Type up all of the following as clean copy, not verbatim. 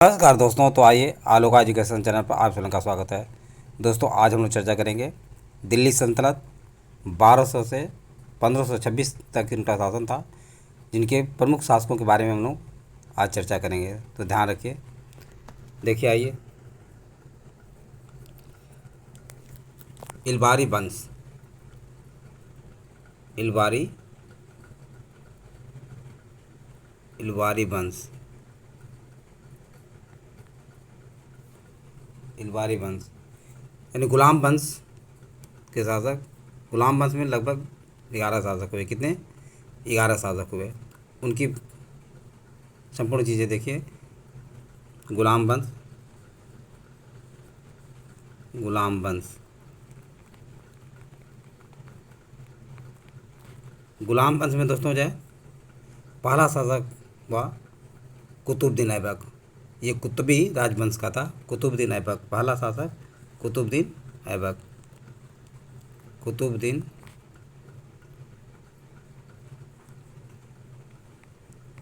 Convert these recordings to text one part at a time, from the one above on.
नमस्कार दोस्तों, तो आइए आलोका एजुकेशन चैनल पर आप सभी का स्वागत है। दोस्तों, आज हम लोग चर्चा करेंगे दिल्ली सल्तनत 1200 से 1526 तक इनका शासन था, जिनके प्रमुख शासकों के बारे में हम लोग आज चर्चा करेंगे। तो ध्यान रखिए। देखिए, आइए। इलबारी वंश। इलबारी इलबारी वंश। इलबारी वंश यानी गुलाम वंश के शासक। गुलाम वंश में लगभग 11 शासक हुए। कितने? 11 शासक हुए। उनकी संपूर्ण चीज़ें देखिए। गुलाम वंश। गुलाम वंश गुलाम वंश में दोस्तों जो है, पहला शासक हुआ कुतुबुद्दीन ऐबक। ये कुतुबी राजवंश का था। कुतुबुद्दीन ऐबक पहला शासक। कुतुबुद्दीन ऐबक। कुतुबुद्दीन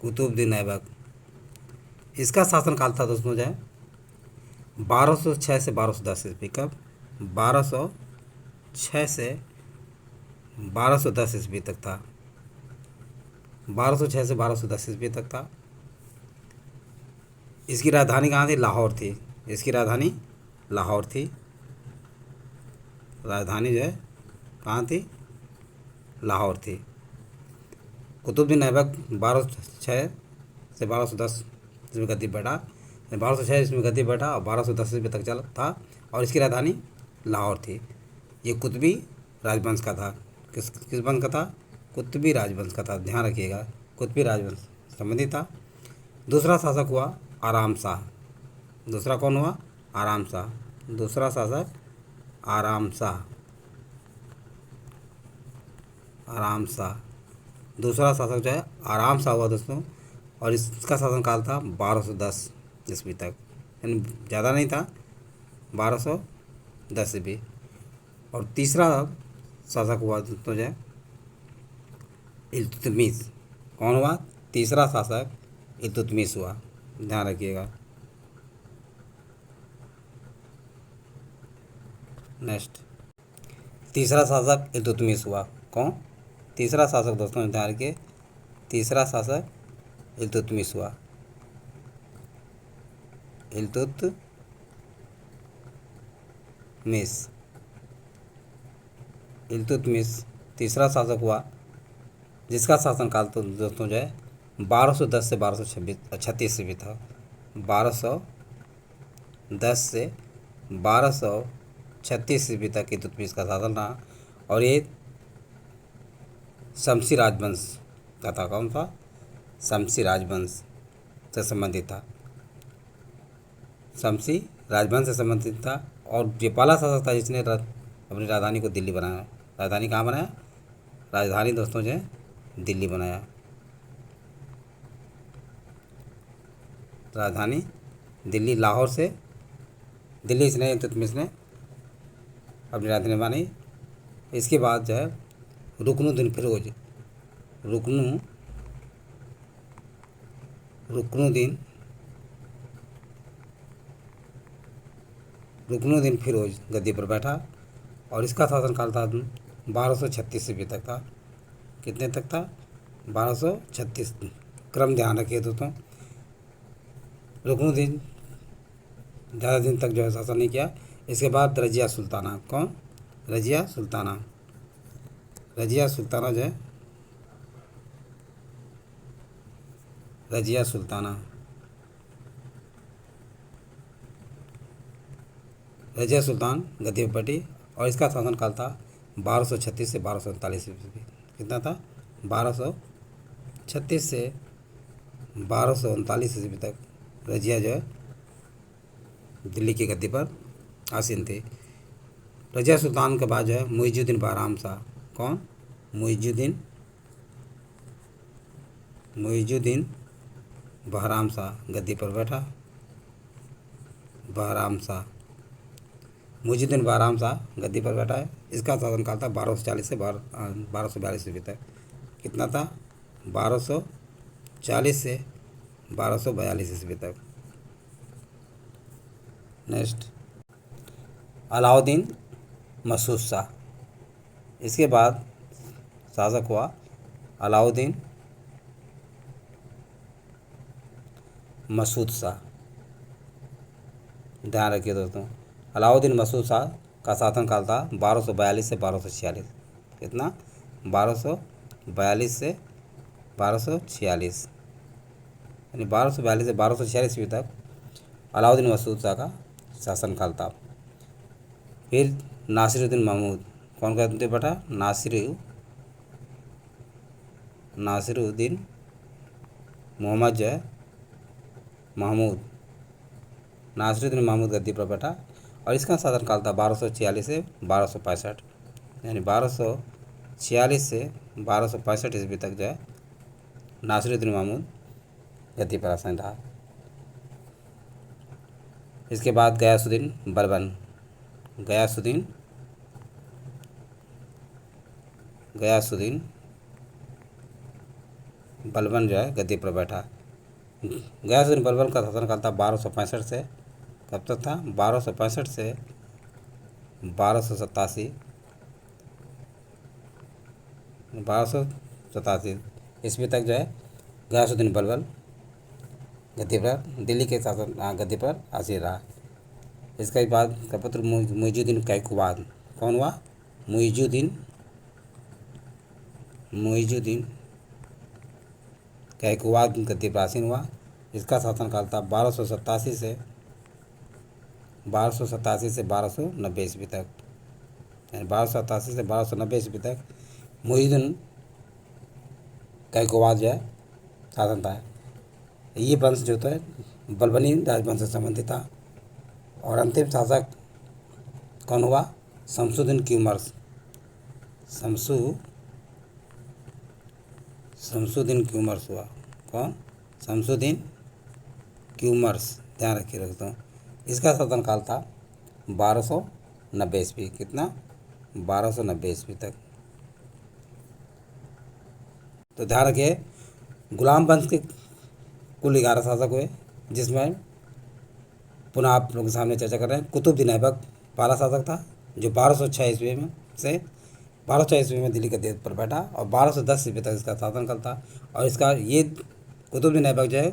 कुतुबुद्दीन ऐबक। इसका शासनकाल था दोस्तों जो है 1206 से 1210 ईस्वी। कब? 1206 से 1210 ईस्वी तक था। 1206 से 1210 ईस्वी तक था। इसकी राजधानी कहाँ थी? लाहौर थी। इसकी राजधानी लाहौर थी। राजधानी जो है कहाँ थी? लाहौर थी। कुतुबुद्दीन ऐबक 1206 से 1210 इसमें गद्दी बैठा। 1206 इसमें गद्दी बैठा और 1210 ईस्वी तक चला था, और इसकी राजधानी लाहौर थी। ये कुतुबी राजवंश का था। किस किस वंश का था? कुतुबी राजवंश का था। ध्यान रखिएगा, कुतुबी राजवंश संबंधित था। दूसरा शासक हुआ आराम शाह। दूसरा कौन हुआ? आराम शाह। दूसरा शासक आराम शाह। आराम शाह दूसरा शासक जो है आराम शाह हुआ दोस्तों, और इसका शासनकाल था 1210 ईस्वी तक, यानी ज़्यादा नहीं था, 1210 ईस्वी। और तीसरा शासक हुआ दोस्तों जो है इल्तुतमिश। कौन हुआ? तीसरा शासक इल्तुतमिश हुआ। ध्यान रखिएगा। नेक्स्ट, तीसरा शासक इल्तुतमिश हुआ। कौन? तीसरा शासक दोस्तों ध्यान रखिए। तीसरा शासक इल्तुतमिश हुआ। इल्तुतमिश इल्तुतमिश तीसरा शासक हुआ, जिसका शासनकाल तो दोस्तों जो है 1210 से 1236 ईस्वी था। 1210 से 1236 ईस्वी तक इल्तुतमिश का शासन रहा, और ये शमसी राजवंश का था। कौन था? शमसी राजवंश से संबंधित था। शमसी राजवंश से संबंधित था, और ये पहला शासक था जिसने अपनी राजधानी को दिल्ली बनाया। राजधानी कहाँ बनाया? राजधानी दोस्तों जो है दिल्ली बनाया। राजधानी दिल्ली, लाहौर से दिल्ली इसने इल्तुतमिश ने अपनी राजधानी बनाई। इसके बाद जो है रुकनुद्दीन फिरोज रुकनुद्दीन फिरोज गद्दी पर बैठा, और इसका शासनकाल था 1236 ईस्वी तक था। कितने तक था? 1236। क्रम ध्यान रखिए दोस्तों। रुकनुद्दीन ज़्यादा दिन तक जो है शासन नहीं किया। इसके बाद रजिया सुल्ताना। कौन? रजिया सुल्ताना। रजिया सुल्ताना जो है रजिया सुल्ताना रजिया सुल्तान गद्दी पर बैठी, और इसका शासनकाल था 1236 से 1239 ईस्वी। कितना था? 1236 से 1239 ईस्वी तक रजिया जो है दिल्ली की गद्दी पर आसीन थी। रजिया सुल्तान के बाद जो है मुइजुद्दीन बहराम शाह। कौन? मुइजुद्दीन बहराम शाह गद्दी पर बैठा। मुइजुद्दीन बहराम शाह गद्दी पर बैठा है। इसका शासनकाल था 1240 से 1242 ईस्वी तक। कितना था? 1240 से 1242 ईस्वी तक। नेक्स्ट अलाउद्दीन मसूद शाह। इसके बाद शासक हुआ अलाउद्दीन मसूद शाह। ध्यान रखिए दोस्तों, अलाउद्दीन मसूद शाह का शासनकाल था 1242 से 1246। कितना? 1242 से 1246, यानी 1242 से 1246 ईस्वी तक अलाउद्दीन मसूद शाह का शासनकाल था। फिर नासिरुद्दीन महमूद, कौन कहते बेटा? नासिरुद्दीन मोहम्मद जय महमूद, नासिरुद्दीन महमूद गद्दी पर बैठा और इसका शासनकाल था 1246 से 1265, यानी 1246 से 1265 ईस्वी तक जो है नासिरुद्दीन महमूद गद्दी पर आसीन रहा। इसके बाद गयासुद्दीन बलबन, गयासुद्दीन बलबन जो है गद्दी पर बैठा। गयासुद्दीन बलबन का शासनकाल था 1265 से, कब तक था? 1265 से 1287, 1287 ईस्वी तक जो है गयासुद्दीन बलबन गद्दी पर, दिल्ली के शासन गद्दी पर आसीन रहा। इसके बाद का पुत्र मुइजुद्दीन कैकवाद, कौन हुआ? मुइजुद्दीन कैकवाद गद्दी पर आसीन हुआ। इसका शासनकाल था 1287 से 1290 ईस्वी तक, यानी 1287 से 1290 ईस्वी तक मुइजुद्दीन कैकवाद जो है शासन था। ये वंश जो था बलबनी राजवंश से संबंधित था। और अंतिम शासक कौन हुआ? शमसुद्दीन क्यूमर्स, शमसुद्दीन क्यूमर्स हुआ। कौन? शमसुद्दीन क्यूमर्स। ध्यान रखिए दोस्तों, इसका शासनकाल था 1290 ईस्वी। कितना? 1290 ईस्वी तक। तो ध्यान रखिए, गुलाम वंश के कुल 11 शासक हुए, जिसमें पुनः आप लोगों के सामने चर्चा कर रहे हैं। कुतुबुद्दीन ऐबक पहला शासक था, जो 1206 ईस्वी में से 1206 ईस्वी में दिल्ली के देश पर बैठा और 1210 ईस्वी तक इसका शासनकाल था। और इसका ये कुतुबुद्दीन ऐबक जो है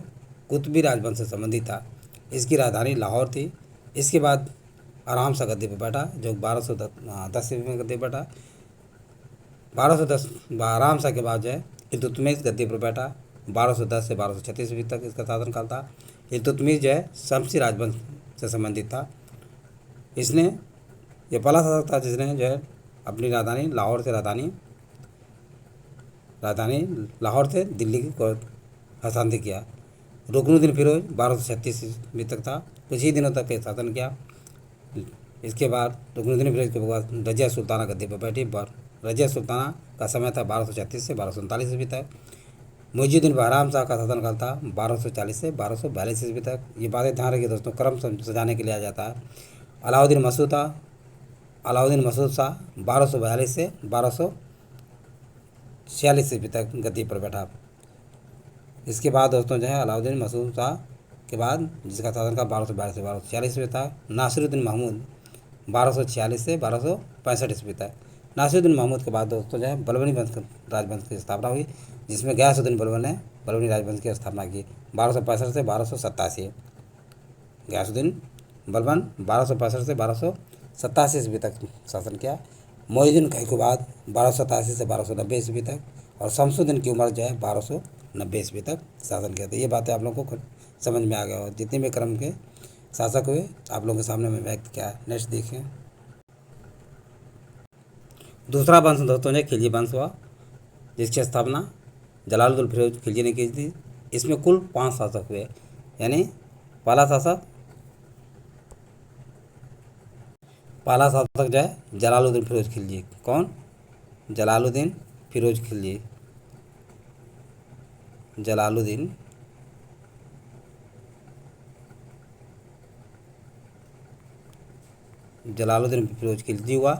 कुतुबी राजवंश से संबंधित था। इसकी राजधानी लाहौर थी। इसके बाद आराम सा गद्दी पर बैठा, जो 1210 ईस्वी में गद्दी पर बैठा। 1210 आराम सा के बाद जो है इल्तुतमिश गद्दी पर बैठा। 1210 से 1236 ईस्वी तक इसका शासनकाल था। इल्तुतमिश जो है शमसी राजवंश से संबंधित था। इसने ये पहला शासक था जिसने जो है अपनी राजधानी लाहौर से दिल्ली को हस्तांतरित किया। रुकनुद्दीन फिरोज 1236 ईस्वी तक था, कुछ ही दिनों तक शासन किया। इसके बाद रुकनुद्दीन फिरोज के बाद रजिया सुल्ताना गद्दी पर बैठी। रजिया सुल्ताना का समय था 1236 से 1239 ईस्वी तक। मुइजुद्दीन बहराम शाह का शासनकाल था 1240 से 1242 ईस्वी तक। ये बातें ध्यान रखिए दोस्तों, क्रम सजाने के लिए आ जाता है। अलाउद्दीन मसूद शाह 1242 से 1246 ईस्वी तक गद्दी पर बैठा। इसके बाद दोस्तों जो है अलाउद्दीन मसूद शाह के बाद जिसका शासनकाल 1242 से 1246 ईस्वी था, नासिरुद्दीन महमूद 1246 से 1265 ईस्वी तक। नासिरुद्दीन महमूद के बाद दोस्तों जो है बलबनी राजवंश की स्थापना हुई, जिसमें गयासुद्दीन बलबन ने बलबनी राजवंश की स्थापना की 1265 से 1287। गयासुद्दीन बलबन 1265 से 1287 ईस्वी तक शासन किया। मोइनुद्दीन कैकवाद 1287 से 1290 ईस्वी तक और शमसुद्दीन की उम्र जो है 1290 ईस्वी तक शासन किया था। ये बातें आप लोगों को समझ में आ गया हो। जितने भी क्रम के शासक हुए आप लोगों के सामने में व्यक्त किया है। नेक्स्ट देखिए, दूसरा वंश दोस्तों ने खिलजी वंश हुआ, जिसकी स्थापना जलालुद्दीन फिरोज खिलजी ने की थी। इसमें कुल 5 शासक हुए, यानी पहला शासक जो है जलालुद्दीन फिरोज खिलजी। कौन? जलालुद्दीन फिरोज खिलजी। जलालुद्दीन फिरोज खिलजी हुआ,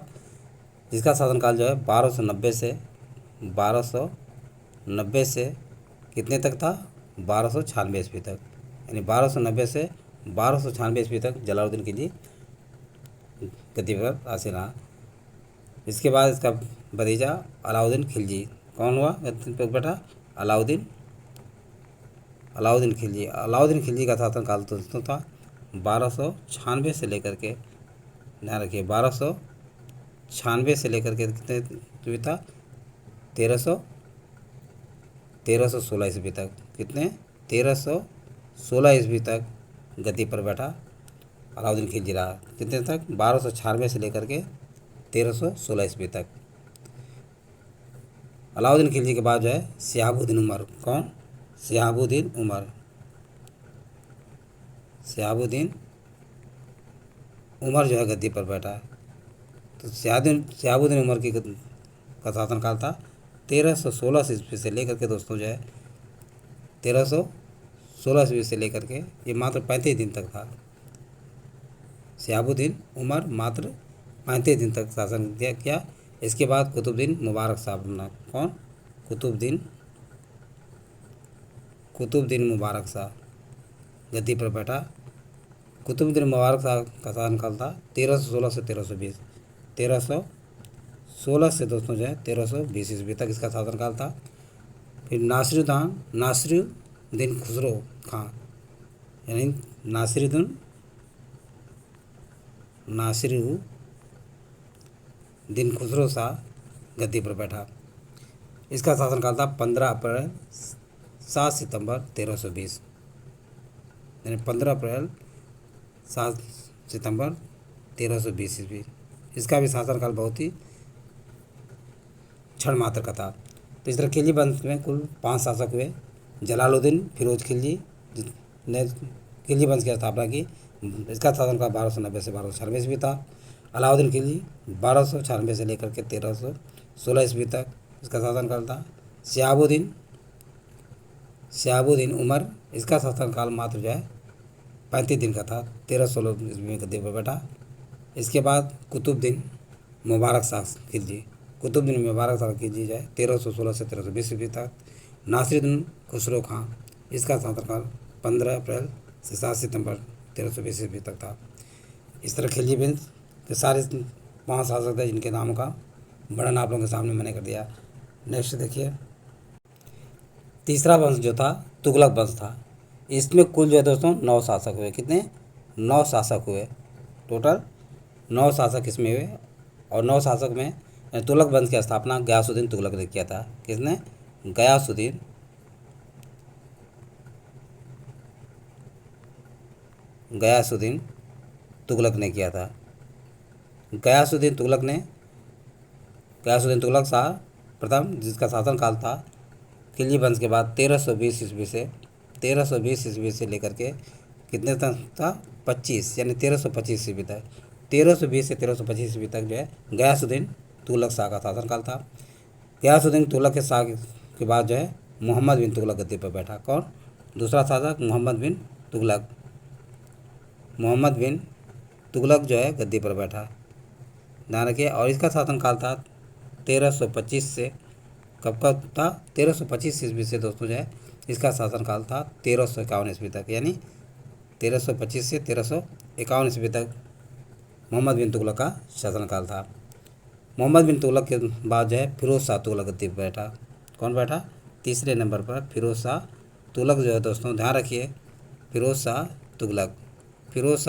जिसका शासनकाल जो है 1290 से कितने तक था? 1296 ईस्वी तक, यानी 1290 से 1296 ईस्वी तक जलालुद्दीन खिलजी गद्दी पर आसीन रहा। इसके बाद इसका भतीजा अलाउद्दीन खिलजी कौन हुआ गद्दी पर बैठा? अलाउद्दीन अलाउद्दीन खिलजी। अलाउद्दीन खिलजी का शासनकाल दोस्तों था 1296 से लेकर के, ध्यान रखिए, 1296 से लेकर के कितने ईस्वी था? 1316 ईस्वी तक। कितने? 1316 ईस्वी तक गद्दी पर बैठा अलाउद्दीन खिलजी रहा। कितने तक? 1296 से लेकर के 1316 ईस्वी तक। अलाउद्दीन खिलजी के बाद जो है शिहाबुद्दीन उमर। कौन? शिहाबुद्दीन उमर। शिहाबुद्दीन उमर जो है गद्दी पर बैठा है। तो शिहाबुद्दीन उमर का शासनकाल था 1316 ईस्वी से लेकर के दोस्तों जो है 1316 ईस्वी से लेकर के ये मात्र 35 दिन तक था। शिहाबुद्दीन उमर मात्र 35 दिन तक शासन किया। इसके बाद कुतुबुद्दीन मुबारक शाह बना। कौन? कुतुबुद्दीन मुबारक शाह गद्दी पर बैठा। कुतुबुद्दीन मुबारक शाह का शासनकाल था 1316 से 1320। 1316 से दोस्तों जो है 1320 ईस्वी तक इसका शासनकाल था। फिर नासिरुद्दीन खुसरो खां, यानी नासिरुद्दीन खुसरो शाह गद्दी पर बैठा। इसका शासनकाल था 15 अप्रैल 7 सितंबर 1320, यानी 15 अप्रैल 7 सितंबर 1320 ईस्वी। इसका भी शासनकाल बहुत ही क्षण मात्र का था। तो इस तरह खिलजी वंश में कुल 5 शासक हुए। जलालुद्दीन फिरोज खिलजी ने खिलजी वंश की स्थापना की। इसका शासनकाल 1290 से 1296 ईस्वी था। अलाउद्दीन खिलजी 1296 से लेकर के 1316 ईस्वी तक इसका शासनकाल था। शिहाबुद्दीन उमर, इसका शासनकाल मात्र जो है 35 दिन का था। 1316 ईस्वी में गद्दी पर बैठा। इसके बाद कुतुबुद्दीन मुबारक शाह खिलजी जो है 1316 से 1320 ईस्वी तक। नासिरुद्दीन खुसरो खां, इसका शासनकाल 15 अप्रैल से 7 सितंबर 1320 ईस्वी तक था। इस तरह खिलजी वंश के सारे 5 शासक थे जिनके नामों का वर्णन आप लोगों के सामने मैंने कर दिया। नेक्स्ट देखिए, तीसरा वंश जो था तुगलक वंश था। इसमें कुल जो है दोस्तों 9 शासक हुए। कितने? 9 शासक हुए। टोटल 9 शासक इसमें हुए। और 9 शासक में तुगलक वंश की स्थापना गयासुद्दीन तुगलक ने किया था। किसने? गयासुद्दीन तुगलक ने किया था। गयासुद्दीन तुगलक शाह प्रथम, जिसका शासनकाल था खिलजी वंश के बाद 1320 ईस्वी से लेकर के कितने तक था? 25, यानी 1325 ईस्वी तक। 1320 से 1325 ईस्वी तक जो है गयासुद्दीन तुगलक शाह का शासनकाल था। गयासुद्दीन तुगलक के शाह के बाद जो है मोहम्मद बिन तुगलक गद्दी पर बैठा। कौन? दूसरा शासक मोहम्मद बिन तुगलक जो है गद्दी पर बैठा, ध्यान रखिए। और इसका शासनकाल था 1325 से, कब का था? 1325 ईस्वी से दोस्तों जो है इसका शासनकाल था 1351 ईस्वी तक, यानी 1325 से 1351 ईस्वी तक मोहम्मद बिन तुगलक का शासनकाल था। मोहम्मद बिन तुगलक के बाद जो है फिरोज शाह तुगलक गद्दी पर बैठा। कौन बैठा? तीसरे नंबर पर फिरोज शाह तुगलक जो है दोस्तों, ध्यान रखिए, फिरोज शाह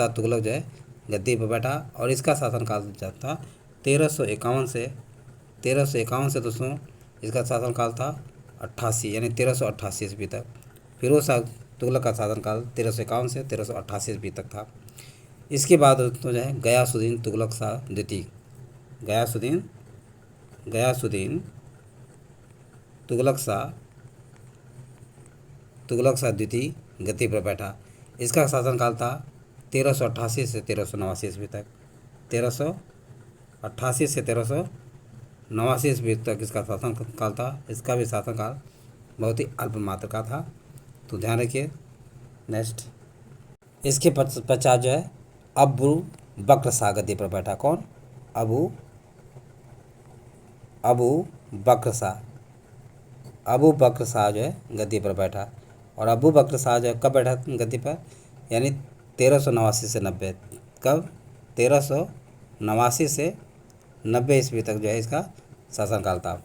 तुगलक जो है गद्दी पर बैठा। और इसका शासनकाल था 1351 से दोस्तों इसका शासनकाल था 88, यानी 1388 ईस्वी तक। फिरोज शाह तुगलक का शासनकाल 1351 से 1388 ईस्वी तक था। इसके बाद दोस्तों जो है गयासुद्दीन तुगलक शाह द्वितीय, गयासुद्दीन तुगलक शाह द्वितीय गद्दी पर बैठा। इसका शासनकाल था 1388 से 1389 ईस्वी तक। 1388 से 1389 ईस्वी तक इसका शासनकाल था। इसका भी शासनकाल बहुत ही अल्प मात्र का था, तो ध्यान रखिए। नेक्स्ट, इसके पश्चात जो है अबू बकर शाह गद्दी पर बैठा। कौन? अबू बकर शाह जो है गद्दी पर बैठा। और अबू बकर शाह जो है कब बैठा गद्दी पर? यानी 1389 से 90। कब? 1389 से 90 ईस्वी तक जो है इसका शासनकाल था।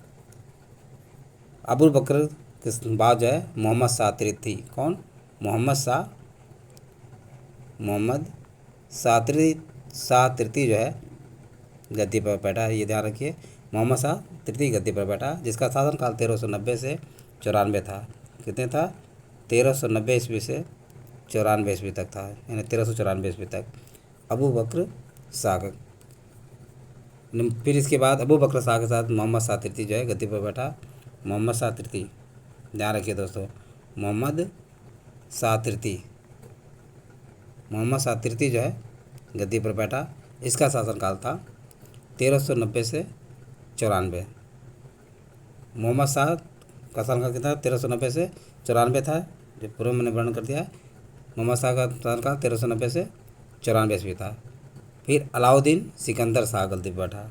अबू बकर के बाद जो है मोहम्मद शाह तृतीय। कौन? मोहम्मद शाह तृतीय जो है गद्दी पर बैठा है। ये ध्यान रखिए, मोहम्मद शाह तृतीय गद्दी पर बैठा, जिसका शासनकाल 1390 से 94 था। कितने था? 1390 ईस्वी से 94 ईस्वी तक था, यानी 1394 ईस्वी तक अबू बकर शाह का। फिर इसके बाद अबू बकर शाह के साथ मोहम्मद शाह तृतीय जो है गद्दी पर बैठा। मोहम्मद शाह तृतीय, ध्यान रखिए दोस्तों, मोहम्मद शाह तृतीय जो है गद्दी पर बैठा। इसका शासनकाल था 1390 से 94। मोहम्मद शाह का शासनकाल कितना? 1390 से 94 था, जो पूर्व मैंने वर्णन कर दिया है। मोहम्मद शाह का शासनकाल 1390 से 94 ईस्वी था। फिर अलाउद्दीन सिकंदर शाह गद्दी पर बैठा।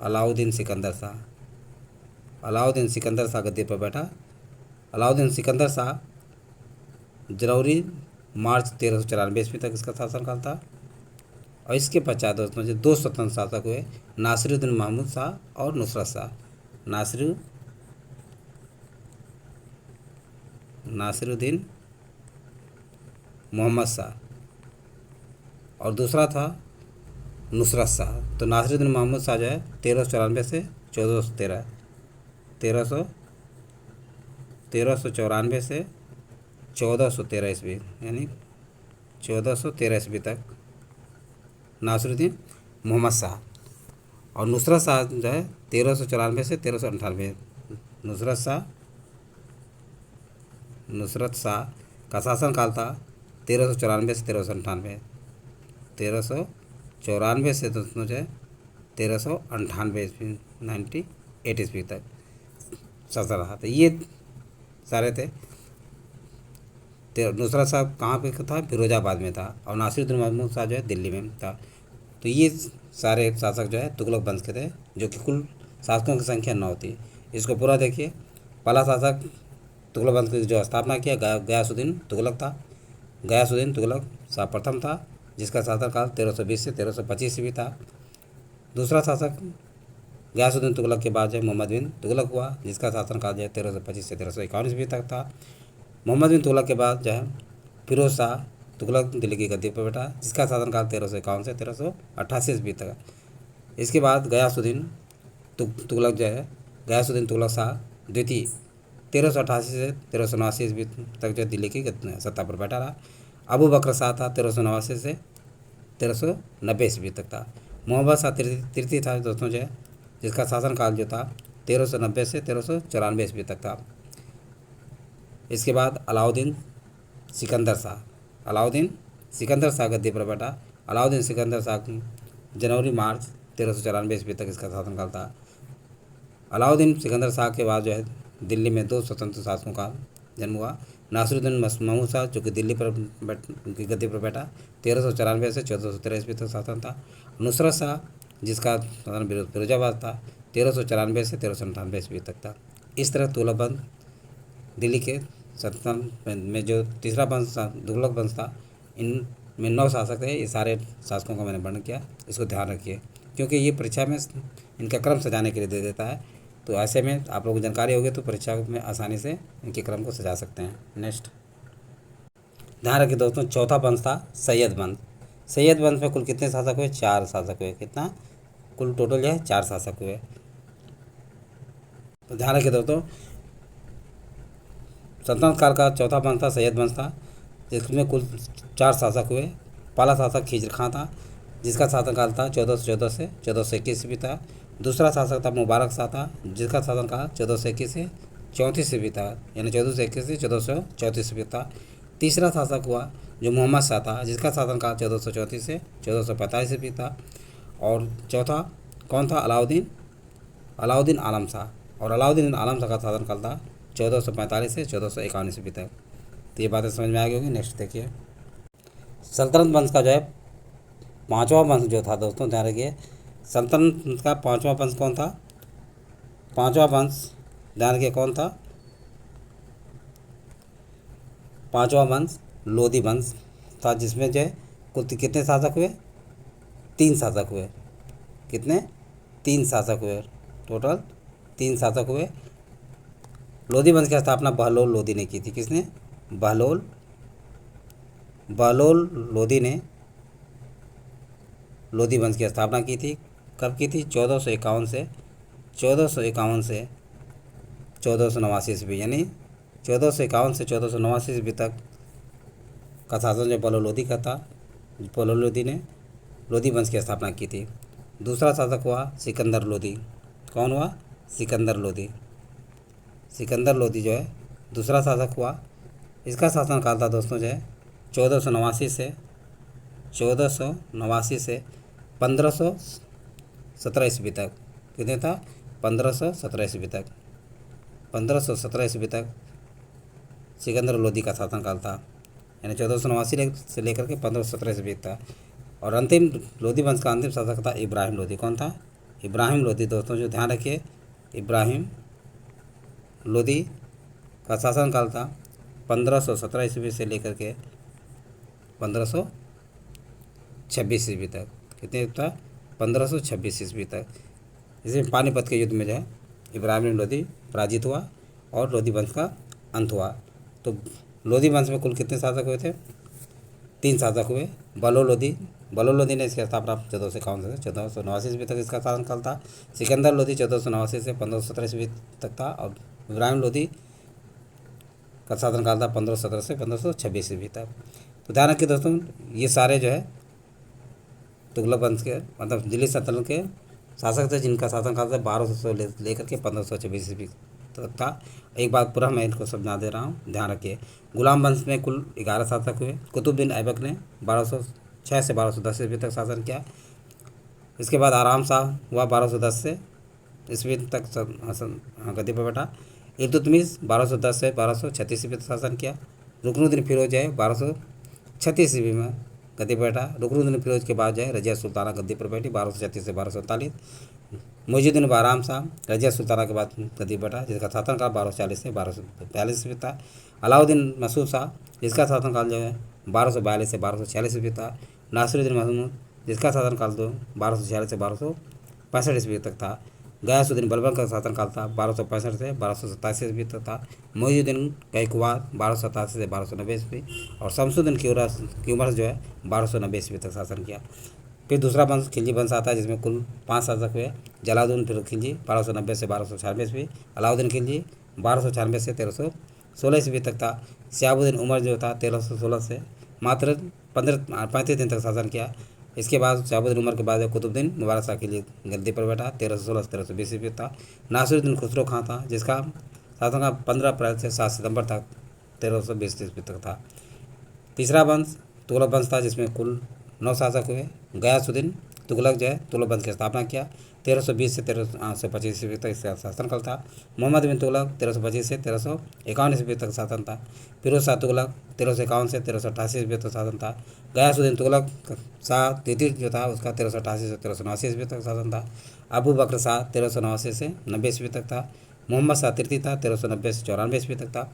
अलाउद्दीन सिकंदर शाह गद्दी पर बैठा। अलाउद्दीन सिकंदर शाह जनवरी मार्च 1394 ईस्वी तक इसका शासनकाल था। और इसके पश्चात दोस्तों जो 2 स्वतंत्र शासक हुए, नासिरुद्दीन महमूद शाह और नुसरत शाह। नासिरुद्दीन मोहम्मद शाह और दूसरा था नुसरत शाह। तो नासिरुद्दीन महमूद शाह जो है 1394 से 1413, 1394 से 1413 ईस्वी, यानी 1413 ईस्वी तक नासिरुद्दीन मोहम्मद शाह। और नुसरत शाह जो है 1394 से 1398। नुसरत शाह का शासनकाल था 1394 से 1398। 1394 से दोस्तों जो है 1398 ईस्वी, 98 ईस्वी तक शासन रहा था। ये सारे थे। नुसरत शाह कहाँ पे था? फिरोजाबाद में था। और नासिरुद्दीन महमूद शाह जो है दिल्ली में था। तो ये सारे शासक जो है तुगलक वंश के थे, जो कि कुल शासकों की संख्या 9 थी। इसको पूरा देखिए। पहला शासक तुगलक वंश की जो स्थापना किया गयासुद्दीन तुगलक था। गयासुद्दीन तुगलक शाह प्रथम था, जिसका शासनकाल 1320 से 1325 ईस्वी था। दूसरा शासक गयासुद्दीन तुगलक के बाद जो मोहम्मद बिन तुगलक हुआ, जिसका शासनकाल जो है 1325 से 1351 ईस्वी तक था। मोहम्मद बिन तुगलक के बाद जो है फिरोज शाह तुगलक दिल्ली की गद्दी पर बैठा, जिसका शासनकाल 1351 से 1388 ईस्वी तक। इसके बाद गयासुद्दीन तुगलक जो है गयासुद्दीन तुगलक शाह द्वितीय 1388 से 1389 ईस्वी तक जो दिल्ली की सत्ता पर बैठा रहा। अबू बकर शाह था 1389 से 1390 ईस्वी तक था। मोहम्मद शाह तृतीय था दोस्तों जो है, जिसका शासनकाल जो था 1390 से 1394 ईस्वी तक था। इसके बाद अलाउद्दीन सिकंदर शाह गद्दी पर बैठा। अलाउद्दीन सिकंदर शाह जनवरी मार्च 1394 ईस्वी तक इसका शासनकाल था। अलाउद्दीन सिकंदर शाह के बाद जो है दिल्ली में 2 स्वतंत्र शासकों का जन्म हुआ। नासिरुद्दीन महमूद शाह, जो कि दिल्ली पर की गद्दी पर बैठा, 1394 से 1413 ईस्वी तक शासन था। नुसरत शाह, जिसका शासन फिरोजाबाद था, 1394 से 1398 ईस्वी तक था। इस तरह तुगलक दिल्ली के सल्तनत में जो तीसरा वंश तुगलक वंश था, इनमें 9 शासक थे। ये सारे शासकों का मैंने वर्णन किया, इसको ध्यान रखिए, क्योंकि ये परीक्षा में इनका क्रम सजाने के लिए दे देता है। तो ऐसे में आप लोगों को जानकारी होगी तो परीक्षा में आसानी से इनके क्रम को सजा सकते हैं। नेक्स्ट ध्यान रखिए दोस्तों, चौथा वंश था सैयद वंश। सैयद वंश में कुल कितने शासक हुए? 4 शासक हुए। कितना? कुल टोटल जो है 4 शासक हुए। तो ध्यान रखिए दोस्तों, सल्तनत काल का चौथा वंश था सैयद वंश था, जिसमें कुल 4 शासक हुए। पहला शासक खिजर खां था, जिसका शासनकाल था 1414 से 1421 ईस्वी था। दूसरा शासक था मुबारक शाह था, जिसका शासनकाल 1421 से 34 ईस्वी था, यानी 1421 से 1434 ईस्वी था। तीसरा शासक हुआ जो मोहम्मद शाह था, जिसका शासनकाल 1434 से 1445 ईस्वी था। और चौथा कौन था? अलाउद्दीन आलम शाह। और अलाउद्दीन आलम शाह का शासनकाल था 1445 से 1451 ईस्वी तक। तो ये बातें समझ में आ गई होगी। नेक्स्ट देखिए, सल्तनत वंश का जो है 5वां वंश जो था दोस्तों, ध्यान रखिए, सल्तनत का 5वां वंश कौन था? 5वां वंश ध्यान रखिए कौन था? पांचवा वंश लोधी वंश था, जिसमें जो है कुल कितने शासक हुए? 3 शासक हुए। कितने? 3 शासक हुए। टोटल 3 शासक हुए। लोधी वंश की स्थापना बहलोल लोधी ने की थी। किसने? बहलोल बहलोल लोधी ने लोधी वंश की स्थापना की थी। कब की थी? 1451 से 1451 से 1489 ईस्वी, यानी 1451 से 1489 ईस्वी तक का शासन जो बहलोल लोधी का था। बहलोल लोधी ने लोधी वंश की स्थापना की थी। दूसरा शासक हुआ सिकंदर लोधी। कौन हुआ? सिकंदर लोधी। सिकंदर लोधी जो है दूसरा शासक हुआ। इसका शासनकाल था दोस्तों जो है 1489 से 1517 ईस्वी तक। कितने था? 1517 ईस्वी तक। 1517 ईस्वी तक सिकंदर लोधी का शासनकाल था, यानी 1489 से लेकर के 1517 ईस्वी था। और अंतिम लोधी वंश का अंतिम शासक था इब्राहिम लोधी। कौन था? इब्राहिम लोधी। दोस्तों जो ध्यान रखिए, इब्राहिम लोधी का शासनकाल था 1517 ईस्वी से लेकर के 1526 ईस्वी तक। कितने था? 1526 ईस्वी तक। इसमें पानीपत के युद्ध में जो है इब्राहिम लोधी पराजित हुआ और लोधी वंश का अंत हुआ। तो लोधी वंश में कुल कितने शासक हुए थे? 3 शासक हुए। बहलोल लोधी ने इसकी स्थापना 1451 से 1489 ईस्वी तक इसका शासनकाल था। सिकंदर लोधी 1489 से 1517 ईस्वी तक था। और इब्राहिम लोधी का शासनकाल था 1517 से 1526 ईस्वी तक। तो ध्यान रखिए दोस्तों, ये सारे जो है तुगलक वंश के, मतलब दिल्ली सल्तनत के शासक थे, जिनका शासनकाल था 1200 से लेकर के 1526 ईस्वी तक था। एक बात पूरा मैं इनको समझा दे रहा हूँ, ध्यान रखिए। गुलाम वंश में कुल 11 शासक हुए। कुतुबुद्दीन ऐबक ने 1206 से 1210 ईस्वी तक शासन किया। इसके बाद आराम शाह हुआ 1210 से ईस्वी तक गद्दी पर बैठा। इल्तुतमिश 1210 से 1236 ईस्वी तक शासन किया। रुकनुद्दीन फिरोज है 1236 ईस्वी में गद्दी पर बैठा। रुकनुद्दीन फिरोज के बाद जो है रजिया सुल्ताना गद्दी पर बैठी 1236 से 1247। मुइजुद्दीन बाराम शाह रजिया सुल्ताना के बाद गद्दी पर बैठा, जिसका शासनकाल 1240 से 1242 ईस्वी था। अलाउद्दीन मसूद शाह, जिसका शासनकाल जो है 1242 से 1246 ईस्वी था। नासिरुद्दीन महमूद, जिसका शासनकाल तो 1246 से 1265 ईस्वी तक था। गयासुद्दीन बलबन का शासनकाल था 1265 से 1287 ईस्वी तक था। मोइनुद्दीन गायकवाड़ 1287 से 1290 ईस्वी। और शमसुद्दीन की उम्र जो है 1290 ईस्वी तक शासन किया। फिर दूसरा वंश खिलजी वंश आता है, जिसमें कुल 5 शासक हुए। जलालुद्दीन फिर खिलजी 1290 से 1296 ईस्वी। अलाउद्दीन खिलजी 1296 से 1316 ईस्वी तक था। शहाबुद्दीन उमर जो था 1316 से मात्र 35 दिन तक शासन किया। इसके बाद शहाबुद्दीन उमर के बाद कुतुबुद्दीन मुबारक शाह के लिए गद्दी पर बैठा 1316 से 1320 ईस्वी था। नासिरुद्दीन खुसरो खां था, जिसका शासनकाल 15 अप्रैल से 7 सितंबर तक 1320 ईस्वी तक था। तीसरा वंश तुगलक वंश था, जिसमें कुल 9 शासक हुए। गयासुद्दीन तुगलक जो है तुगलक वंश की स्थापना किया 1320 से 1325 ईस्वी तक इसका शासनकाल था। मोहम्मद बिन तुगलक 1325 से 1351 ईस्वी तक शासन था। फिरोज शाह तुगलक 1351 से 1388 ईस्वी तक शासन था। गयासुद्दीन तुगलक शाह तृतीय जो था उसका 1388 से 1389 ईस्वी तक शासन था। अबू बकर शाह 1389 से 90 ईस्वी तक था। मोहम्मद शाह तृतीय था 1390 से 94 ईस्वी तक था।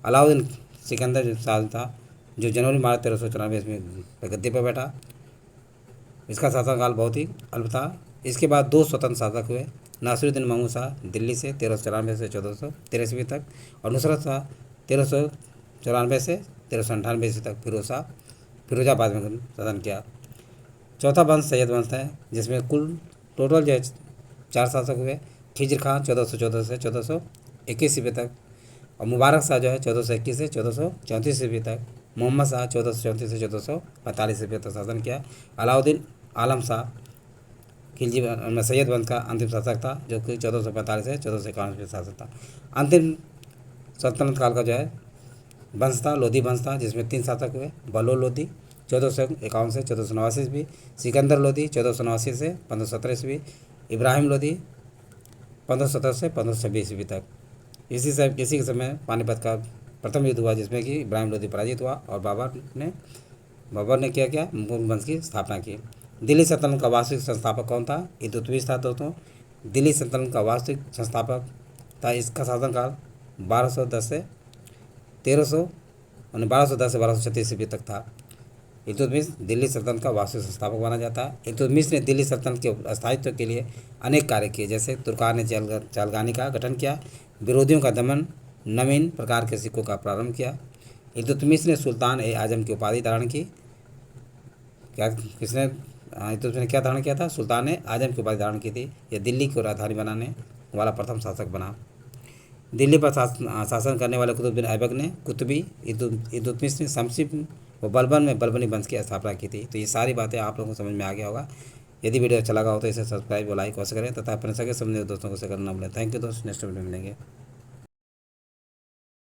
अलाउद्दीन सिकंदर जो शाह था, जो जनवरी मार्च 1394 ईस्वी में गद्दी पर बैठा। इसका शासनकाल बहुत ही अल्प था। इसके बाद 2 स्वतंत्र शासक हुए। नासिरुद्दीन महमूद शाह दिल्ली से 1394 से 1413 ईस्वी तक। और नुसरत शाह 1394 से 1398 ईस्वी तक फिरोजाबाद में शासन किया। चौथा वंश सैयद वंश है, जिसमें कुल टोटल जो है 4 शासक हुए। खिजर खां 1414 से 1421 ईस्वी तक। और मुबारक शाह जो है 1421 से 1434 ईस्वी तक। मोहम्मद शाह 1434 से 1445 ईस्वी तक शासन किया। अलाउद्दीन आलम शाह खिलजी सैयद वंश का अंतिम शासक था, जो कि 1445 से 1451 ईस्वी शासक था। अंतिम सल्तनत काल का जो है वंश था लोधी वंश था, जिसमें 3 शासक हुए। बहलोल लोधी 1451 से 1489 ईस्वी। सिकंदर लोधी 1489 से 1517 ईस्वी। इब्राहिम लोधी 1517 से 1526 ईस्वी तक। इसी के समय पानीपत का प्रथम युद्ध हुआ, जिसमें कि इब्राहिम लोधी पराजित हुआ और बाबर ने क्या मुगल वंश की स्थापना की। दिल्ली सल्तनत का वास्तविक संस्थापक कौन था? इल्तुतमिश था दोस्तों। दिल्ली सल्तनत का वास्तविक संस्थापक था। इसका शासनकाल 1210 से उन्हें 1210 से 1236 ईस्वी तक था। इल्तुतमिश दिल्ली सल्तनत का वास्तविक संस्थापक माना जाता है। इल्तुतमिश ने दिल्ली सल्तनत के स्थायित्व के लिए अनेक कार्य किए, जैसे तुर्कान ने चालगानी का गठन किया, विरोधियों का दमन, नवीन प्रकार के सिक्कों का प्रारंभ किया। इल्तुतमिश ने सुल्तान ए आजम की उपाधि धारण की। इल्तुतमिश ने क्या धारण किया था? सुल्तान ए आजम की उपाधि धारण की थी। यह दिल्ली को राजधानी बनाने वाला प्रथम शासक बना। दिल्ली पर शासन करने वाले कुतुब बिन ऐबक ने कुतुबी, इल्तुतमिश ने शमसी व बलबन में बलबनी वंश की स्थापना की थी। तो ये सारी बातें आप लोगों को समझ में आ गया होगा। यदि वीडियो अच्छा लगा हो तो इसे सब्सक्राइब व लाइक अवश्य करें तथा अपने सगे समझे दोस्तों को शेयर करना न भूलें। थैंक यू दोस्तों, नेक्स्ट वीडियो में मिलेंगे।